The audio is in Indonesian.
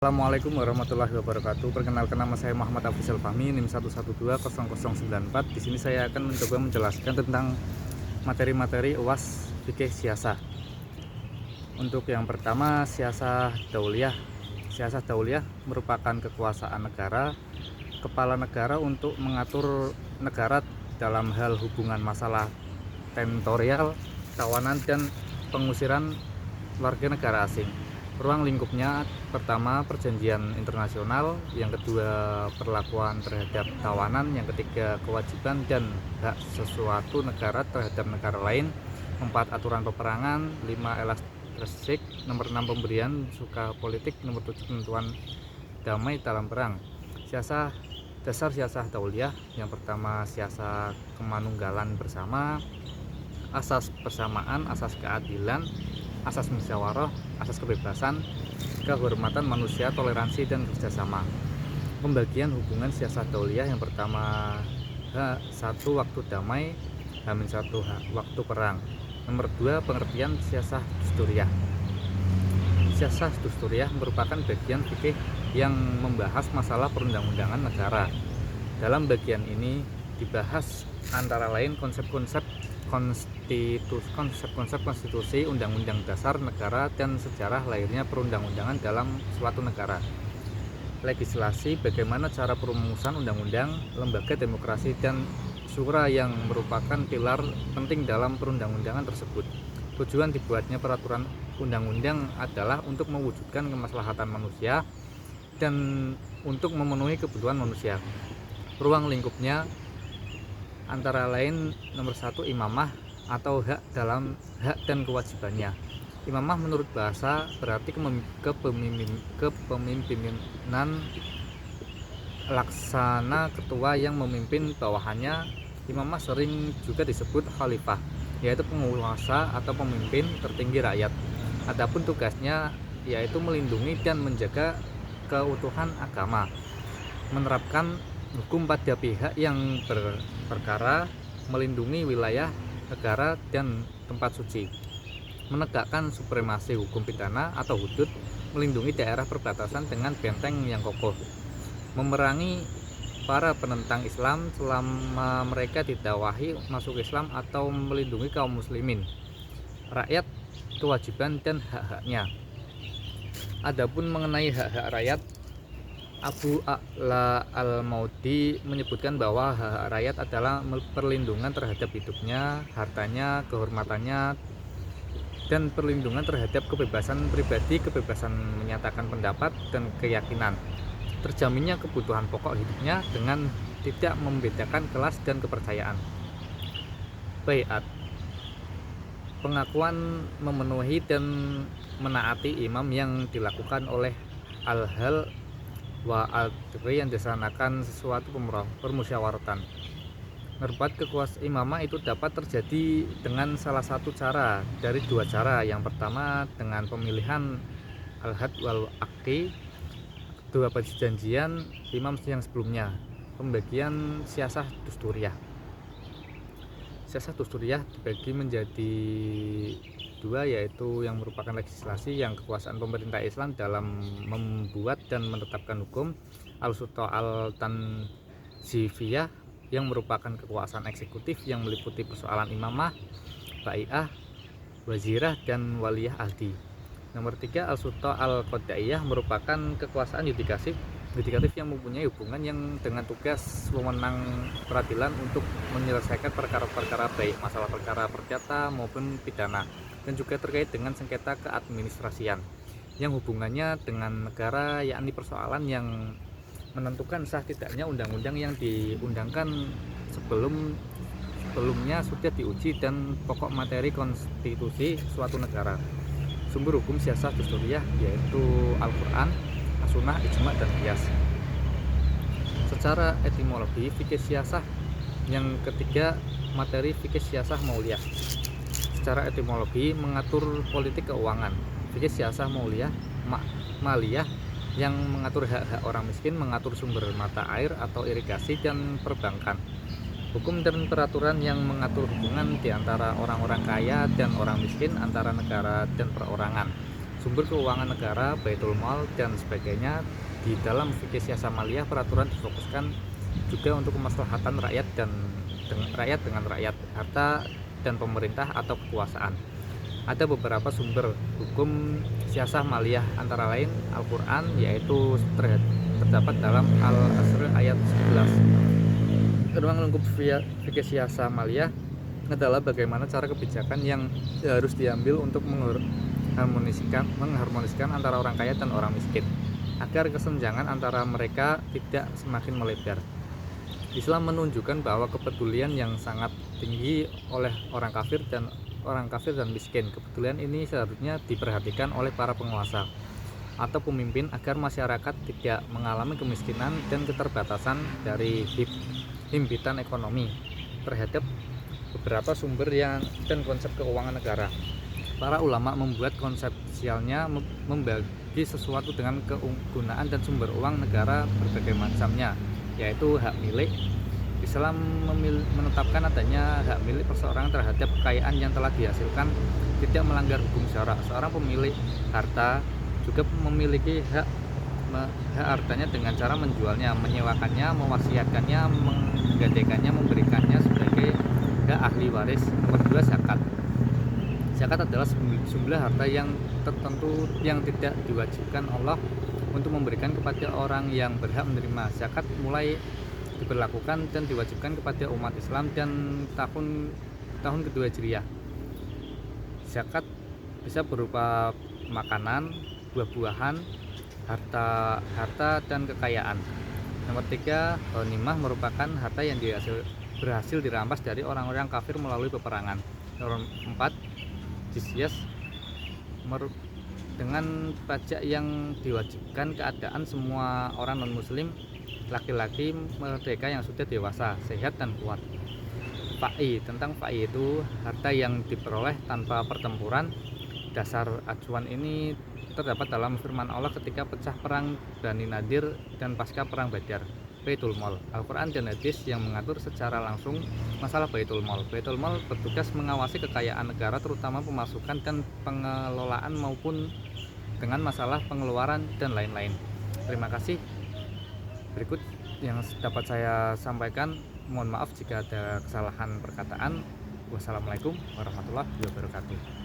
Assalamualaikum warahmatullahi wabarakatuh. Perkenalkan, nama saya Muhammad Afizal Fahmi, NIM 1120094. Di sini saya akan mencoba menjelaskan tentang materi-materi UAS fikih siasah. Untuk yang pertama, siasah dauliyah. Siasah dauliyah merupakan kekuasaan negara, kepala negara untuk mengatur negara dalam hal hubungan masalah teritorial, kawanan, dan pengusiran warga negara asing. Ruang lingkupnya: pertama, perjanjian internasional; yang kedua, perlakuan terhadap tawanan; yang ketiga, kewajiban dan hak sesuatu negara terhadap negara lain; 4, aturan peperangan; 5, elastik; nomor 6, pemberian suka politik; nomor 7, penentuan damai dalam perang. Dasar siasah dauliyah: yang pertama, siasah kemanunggalan bersama, asas persamaan, asas keadilan, asas musyawarah, asas kebebasan, kehormatan manusia, toleransi, dan kerjasama. Pembagian hubungan siasah dauliyah: yang pertama, H1 waktu damai, H-1 waktu perang. Nomor 2, pengertian siasah dusturiyah. Siasah dusturiyah merupakan bagian fikih yang membahas masalah perundang-undangan negara. Dalam bagian ini dibahas antara lain konsep-konsep konstitusi, undang-undang dasar negara, dan sejarah lahirnya perundang-undangan dalam suatu negara. Legislasi: bagaimana cara perumusan undang-undang, lembaga demokrasi, dan syura yang merupakan pilar penting dalam perundang-undangan tersebut. Tujuan dibuatnya peraturan undang-undang adalah untuk mewujudkan kemaslahatan manusia dan untuk memenuhi kebutuhan manusia. Ruang lingkupnya antara lain: nomor 1, imamah atau hak dan kewajibannya. Imamah menurut bahasa berarti kepemimpinan laksana, ketua yang memimpin bawahannya. Imamah sering juga disebut khalifah, yaitu penguasa atau pemimpin tertinggi rakyat. Adapun tugasnya yaitu melindungi dan menjaga keutuhan agama, menerapkan hukum pada pihak yang berperkara, melindungi wilayah negara dan tempat suci, menegakkan supremasi hukum pidana atau hudud, melindungi daerah perbatasan dengan benteng yang kokoh, memerangi para penentang Islam selama mereka didakwahi masuk Islam, atau melindungi kaum muslimin, rakyat, kewajiban dan hak-haknya. Adapun mengenai hak-hak rakyat, Abu A'la al-Maudi menyebutkan bahwa hak rakyat adalah perlindungan terhadap hidupnya, hartanya, kehormatannya, dan perlindungan terhadap kebebasan pribadi, kebebasan menyatakan pendapat dan keyakinan, terjaminnya kebutuhan pokok hidupnya dengan tidak membedakan kelas dan kepercayaan. Baiat: pengakuan memenuhi dan menaati imam yang dilakukan oleh al-hal wa al-fikri yang disanakan sesuatu permusyawaratan. Merbat kekuasaan imamah itu dapat terjadi dengan salah satu cara dari dua cara. Yang pertama, dengan pemilihan al-had wal akdi, dua perjanjian imam yang sebelumnya. Pembagian siasah dusturiyah. Siasah dusturiyah dibagi menjadi dua, yaitu yang merupakan legislasi, yang kekuasaan pemerintah Islam dalam membuat dan menetapkan hukum, al-sulta al-tanzifiyah, yang merupakan kekuasaan eksekutif yang meliputi persoalan imamah, bai'ah, wazirah, dan waliyah ahdi. Nomor 3, al-sulta al-qadaiyah, merupakan kekuasaan yudikatif yang mempunyai hubungan yang dengan tugas wewenang peradilan untuk menyelesaikan perkara-perkara, baik masalah perkara perdata maupun pidana, dan juga terkait dengan sengketa keadministrasian yang hubungannya dengan negara, yakni persoalan yang menentukan sah tidaknya undang-undang yang diundangkan sebelumnya sudah diuji, dan pokok materi konstitusi suatu negara. Sumber hukum siasah dusturiyah yaitu Al-Quran, As-Sunnah, Ijma, dan Qiyas. Secara etimologi fikih siasah. Yang ketiga, materi fikih siasah mauliyah. Secara etimologi, mengatur politik keuangan. Fikih siasah maliyah yang mengatur hak-hak orang miskin, mengatur sumber mata air atau irigasi, dan perbankan. Hukum dan peraturan yang mengatur hubungan di antara orang-orang kaya dan orang miskin, antara negara dan perorangan. sumber keuangan negara, Baitul Mal dan sebagainya. Di dalam fikih siasah maliyah, peraturan difokuskan juga untuk kemaslahatan rakyat dan rakyat dengan rakyat, harta dan pemerintah atau kekuasaan. Ada beberapa sumber hukum siasah maliyah, antara lain Al-Quran, yaitu terdapat dalam Al-Asr ayat 11. Ruang lingkup fikih siasah maliyah adalah bagaimana cara kebijakan yang harus diambil untuk mengharmoniskan antara orang kaya dan orang miskin, agar kesenjangan antara mereka tidak semakin melebar. Islam menunjukkan bahwa kepedulian yang sangat tinggi oleh orang kafir dan miskin. Kepedulian ini seharusnya diperhatikan oleh para penguasa atau pemimpin agar masyarakat tidak mengalami kemiskinan dan keterbatasan dari himpitan ekonomi. Terhadap beberapa sumber dan konsep keuangan negara, para ulama membuat konsepsialnya membagi sesuatu dengan kegunaan dan sumber uang negara berbagai macamnya, yaitu hak milik. Islam menetapkan adanya hak milik perseorangan terhadap kekayaan yang telah dihasilkan tidak melanggar hukum syara. Seorang pemilik harta juga memiliki hak hartanya dengan cara menjualnya, menyewakannya, mewasiatkannya, menggadaikannya, memberikannya sebagai hak ahli waris. Nomor 2, zakat. Zakat adalah sejumlah harta yang tertentu yang tidak diwajibkan Allah untuk memberikan kepada orang yang berhak menerima. Zakat mulai diberlakukan dan diwajibkan kepada umat Islam dan tahun kedua Hijriah. Zakat bisa berupa makanan, buah-buahan, harta dan kekayaan. Nomor 3, ghanimah merupakan harta yang berhasil dirampas dari orang-orang kafir melalui peperangan. Nomor 4, jizyah dengan pajak yang diwajibkan keadaan semua orang non-muslim, laki-laki merdeka yang sudah dewasa, sehat dan kuat. Fa'i, tentang fa'i itu harta yang diperoleh tanpa pertempuran. Dasar acuan ini terdapat dalam firman Allah ketika pecah perang Bani Nadir dan pasca perang Badar. Baitul Mal, Al-Quran dan hadis yang mengatur secara langsung masalah Baitul Mal. Baitul Mal bertugas mengawasi kekayaan negara, terutama pemasukan dan pengelolaan maupun dengan masalah pengeluaran dan lain-lain. Terima kasih. Berikut yang dapat saya sampaikan. Mohon maaf jika ada kesalahan perkataan. Wassalamualaikum warahmatullahi wabarakatuh.